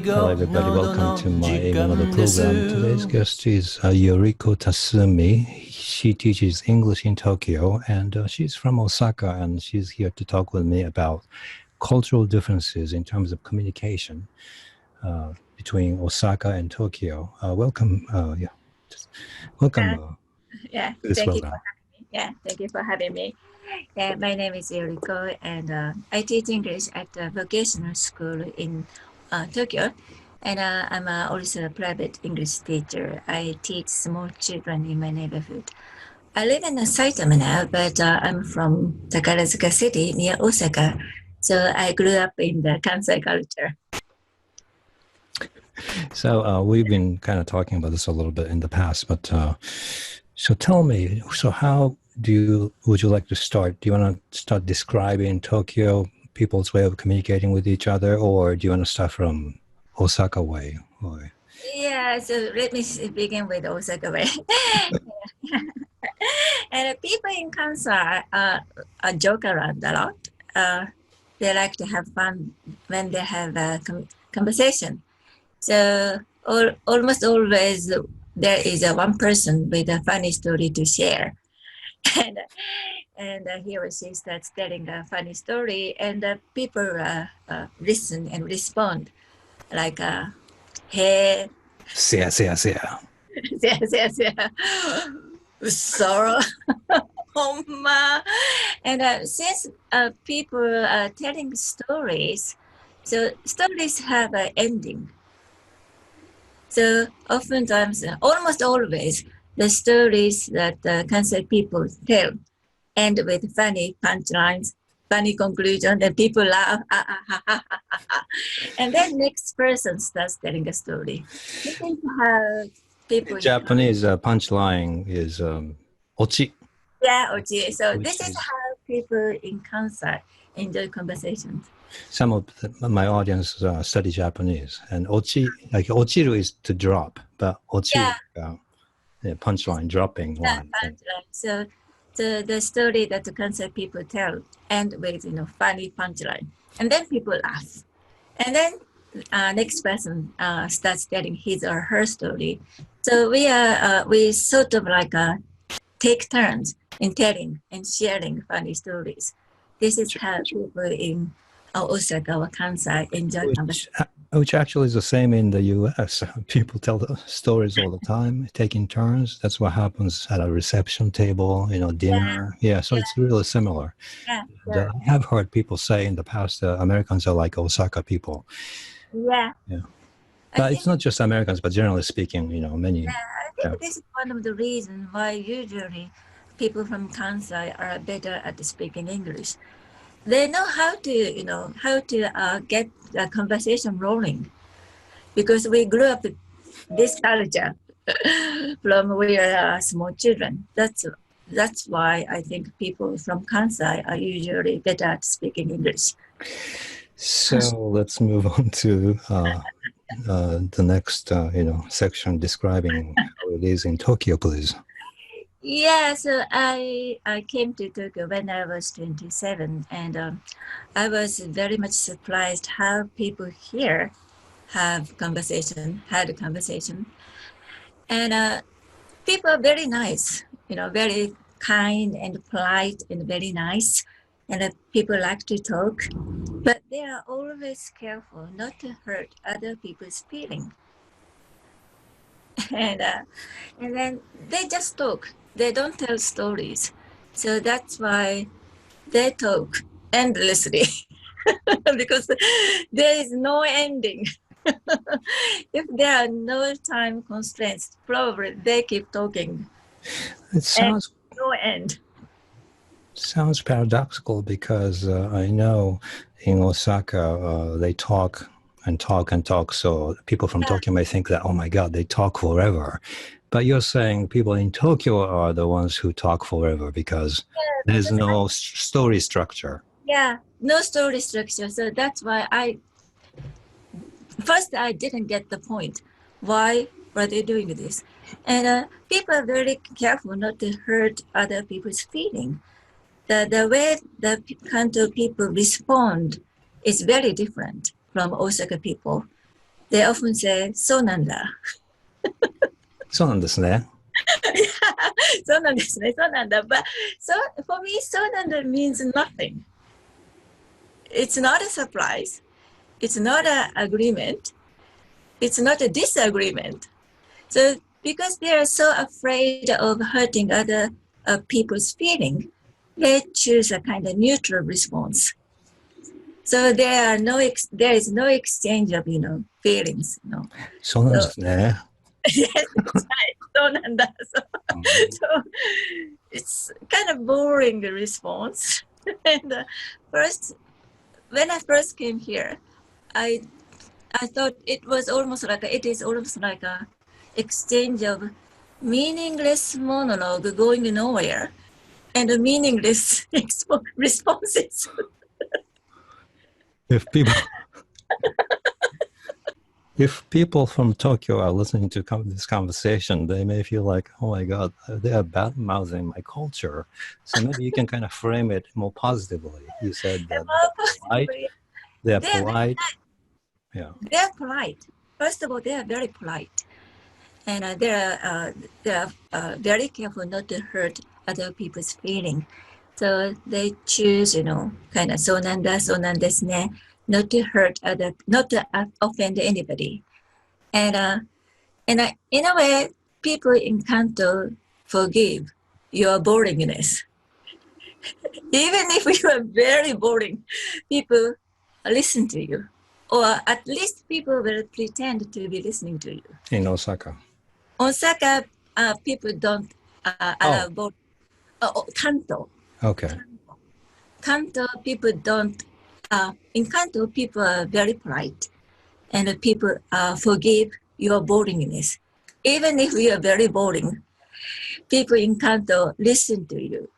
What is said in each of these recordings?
Hello, everybody. Welcome to my another program. Today's guest is Yoroko Tasumi. She teaches English in Tokyo, and she's from Osaka, and she's here to talk with me about cultural differences in terms of communication between Osaka and Tokyo. Welcome. Welcome Yeah, to this thank you program. for having me. Yeah, thank you for having me. Yeah, my name is Yoriko, and I teach English at a vocational school in Tokyo. And I'm also a private English teacher. I teach small children in my neighborhood. I live in Saitama now, but I'm from Takarazuka city near Osaka. So I grew up in the Kansai culture. So we've been kind of talking about this a little bit in the past, but so tell me, so how would you like to start? Do you want to start describing Tokyo, people's way of communicating with each other, or do you want to start from Osaka way? Or... Yeah, so let me begin with Osaka way. And people in Kansai joke around a lot. They like to have fun when they have a conversation. So almost always there is one person with a funny story to share. and he or she starts telling a funny story, and people listen and respond like, hey, yeah. yes, sorrow. And since people are telling stories, so stories have an ending. So oftentimes, almost always, the stories that Kansai people tell end with funny punchlines, funny conclusion, and people laugh. And then next person starts telling a story. You think how people... In Japanese, punchline is ochi. Yeah, ochi. So this is how people in Kansai enjoy conversations. Some of my audience study Japanese, and ochi, like ochiru is to drop, but ochi, punchline, dropping line. Punchline. So the story that the Kansai people tell end with funny punchline, and then people laugh, and then next person starts telling his or her story. So we sort of like take turns in telling and sharing funny stories. This is how people in Osaka or Kansai enjoy conversation. Which actually is the same in the U.S. People tell the stories all the time, taking turns. That's what happens at a reception table, dinner. Yeah, so it's really similar. Yeah, I have heard people say in the past that Americans are like Osaka people. Yeah. But it's not just Americans, but generally speaking, many. Yeah, I think this is one of the reasons why usually people from Kansai are better at speaking English. They know how to get a conversation rolling, because we grew up with this culture from we are small children. That's why I think people from Kansai are usually better at speaking English. So let's move on to the next section describing how it is in Tokyo, please. Yeah, so I came to Tokyo when I was 27, and I was very much surprised how people here had a conversation. And people are very nice, very kind and polite and very nice. And people like to talk, but they are always careful not to hurt other people's feelings. And then they just talk. They don't tell stories. So that's why they talk endlessly because there is no ending. If there are no time constraints, probably they keep talking. It sounds no end. Sounds paradoxical because I know in Osaka they talk and talk and talk. So people from Tokyo may think that, oh my God, they talk forever. But you're saying people in Tokyo are the ones who talk forever because there's no story structure. Yeah, no story structure. So that's why I didn't get the point. Why are they doing this? And people are very careful not to hurt other people's feelings. The way the Kanto people respond is very different from Osaka people. they often say, そうなんだ。そうなんですね。そうなんですね。そうなんだ。But so for me, そうなんだ means nothing. It's not a surprise. It's not an agreement. It's not a disagreement. So because they are so afraid of hurting other people's feeling, they choose a kind of neutral response. So there is no exchange of feelings. そうなんですね。Yes, that's right. そうなんだ. So it's kind of boring response. And when I first came here, I thought it is almost like a exchange of meaningless monologue going nowhere and meaningless responses. If people from Tokyo are listening to this conversation, they may feel like, oh my God, they are bad mouthing my culture. So maybe you can kind of frame it more positively. You said that they're polite. Yeah. They're polite. First of all, they are very polite. And they're very careful not to hurt other people's feeling. So they choose, kind of そうなんだ, そうなんですね, not to not to offend anybody. And in a way, people in Kanto forgive your boringness. Even if you are very boring, people listen to you. Or at least people will pretend to be listening to you. In Osaka. Osaka, people don't allow boring. Kanto. Okay. Kanto, people don't. In Kanto, people are very polite. And people forgive your boringness. Even if you are very boring, people in Kanto listen to you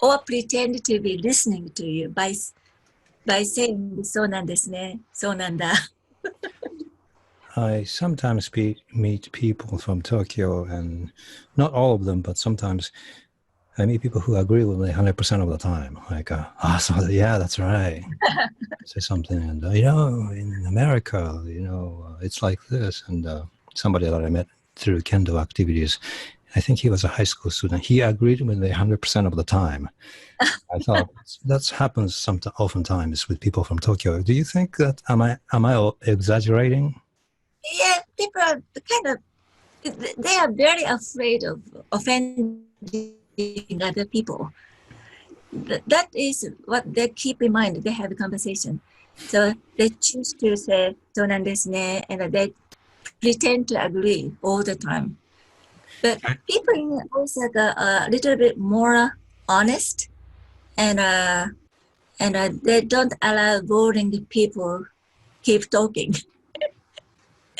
or pretend to be listening to you by saying, そうなんですね, そうなんだ. I sometimes meet people from Tokyo, and not all of them, but sometimes I meet people who agree with me 100% of the time. Like, so yeah, that's right. Say something, and in America, it's like this. And somebody that I met through kendo activities, I think he was a high school student. He agreed with me 100% of the time. I thought that happens oftentimes with people from Tokyo. Do you think that am I exaggerating? Yeah, people are they are very afraid of offending other people. That is what they keep in mind. They have a conversation. So they choose to say, そうなんですね, and they pretend to agree all the time. But people in Osaka are a little bit more honest, and they don't allow boring people keep talking.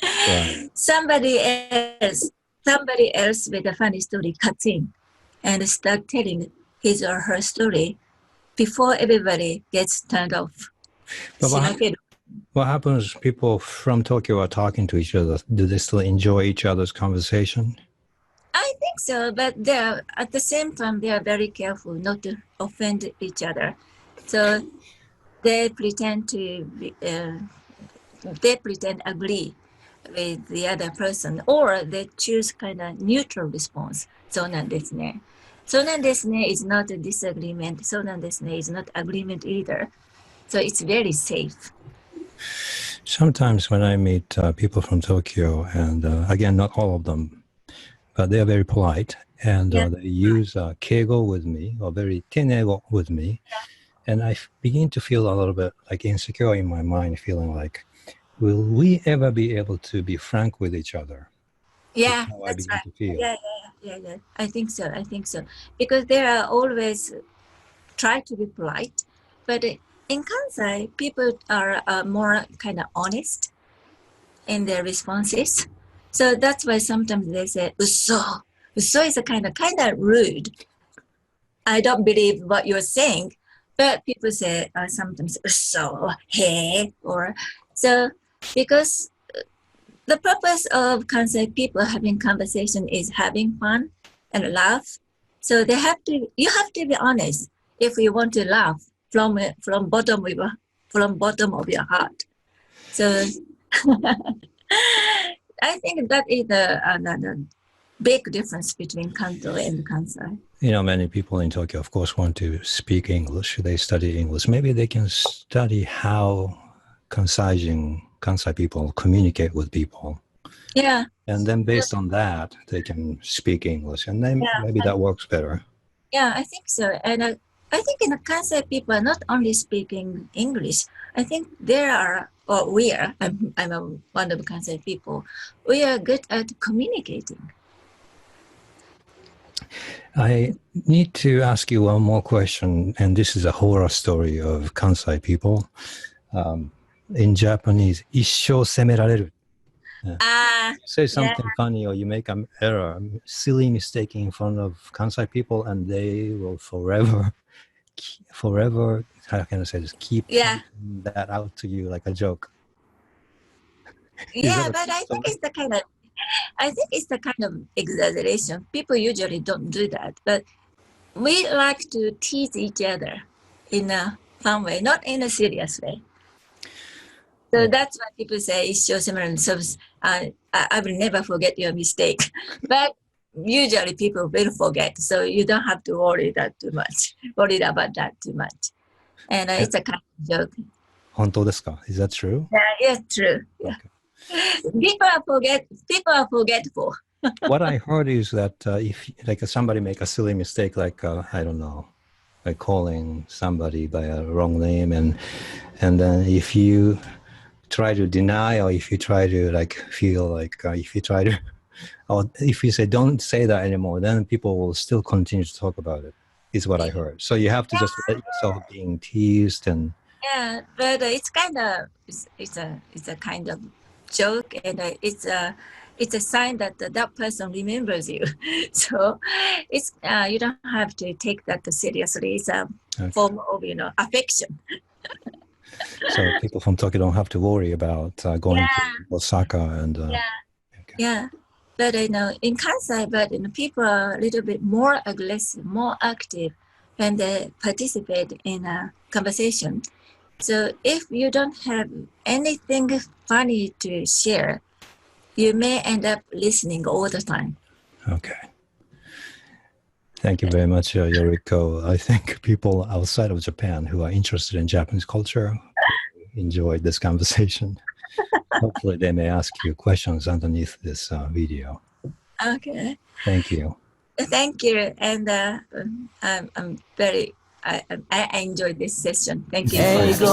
Right. Somebody else with a funny story cuts in and start telling his or her story before everybody gets turned off. But what happens? People from Tokyo are talking to each other. Do they still enjoy each other's conversation? I think so, but at the same time they are very careful not to offend each other. So they pretend agree with the other person, or they choose kind of neutral response. そうなんですね. そうなんですね is not a disagreement. そうなんですね is not agreement either. So it's very safe. Sometimes when I meet people from Tokyo, and again, not all of them, but they are very polite, and they use keigo with me, or very tenego with me, and I begin to feel a little bit like insecure in my mind, feeling like, will we ever be able to be frank with each other? Yeah, that's right. Yeah. I think so. Because they are always try to be polite, but in Kansai, people are more kind of honest in their responses. So that's why sometimes they say, 嘘. 嘘 is a kind of rude. I don't believe what you're saying, but people say sometimes 嘘, hey, or so because the purpose of Kansai people having conversation is having fun and laugh. So you have to be honest if you want to laugh from bottom of your heart. So I think that is the big difference between Kanto and Kansai. Many people in Tokyo, of course, want to speak English. They study English. Maybe they can study how Kansai people communicate with people. Yeah. And then based on that, they can speak English. And then maybe that works better. Yeah, I think so. And I think in the Kansai people are not only speaking English. I think there are, or we are, I'm one of the Kansai people, we are good at communicating. I need to ask you one more question, and this is a horror story of Kansai people. In Japanese, 一生責められる. Say something funny or you make an error, silly mistake in front of Kansai people, and they will forever, how can I say this, keep that out to you like a joke. Yeah, but I think it's the kind of exaggeration. People usually don't do that, but we like to tease each other in a fun way, not in a serious way. So that's why people say it's so similar. So I will never forget your mistake. But usually people will forget, so you don't have to worry about that too much. And it's a kind of joke. 本当ですか? Is that true? Yeah, true. Yeah. Okay. People are forgetful. What I heard is that if like somebody make a silly mistake, like I don't know, like calling somebody by a wrong name, and then if you try to deny, or if you try to like feel like if you try to, or if you say don't say that anymore, then people will still continue to talk about it. Is what I heard. So you have to just let yourself being teased and. Yeah, but it's kind of it's a kind of joke, and it's a sign that that person remembers you. So it's you don't have to take that seriously. It's a form of affection. So people from Tokyo don't have to worry about going to Osaka and. Yeah, but in Kansai, but people are a little bit more aggressive, more active when they participate in a conversation. So if you don't have anything funny to share, you may end up listening all the time. Okay. Thank you very much, Yoriko. I think people outside of Japan who are interested in Japanese culture enjoyed this conversation. Hopefully they may ask you questions underneath this video. Okay. Thank you. Thank you. And I'm very... I enjoyed this session. Thank you. Thank you.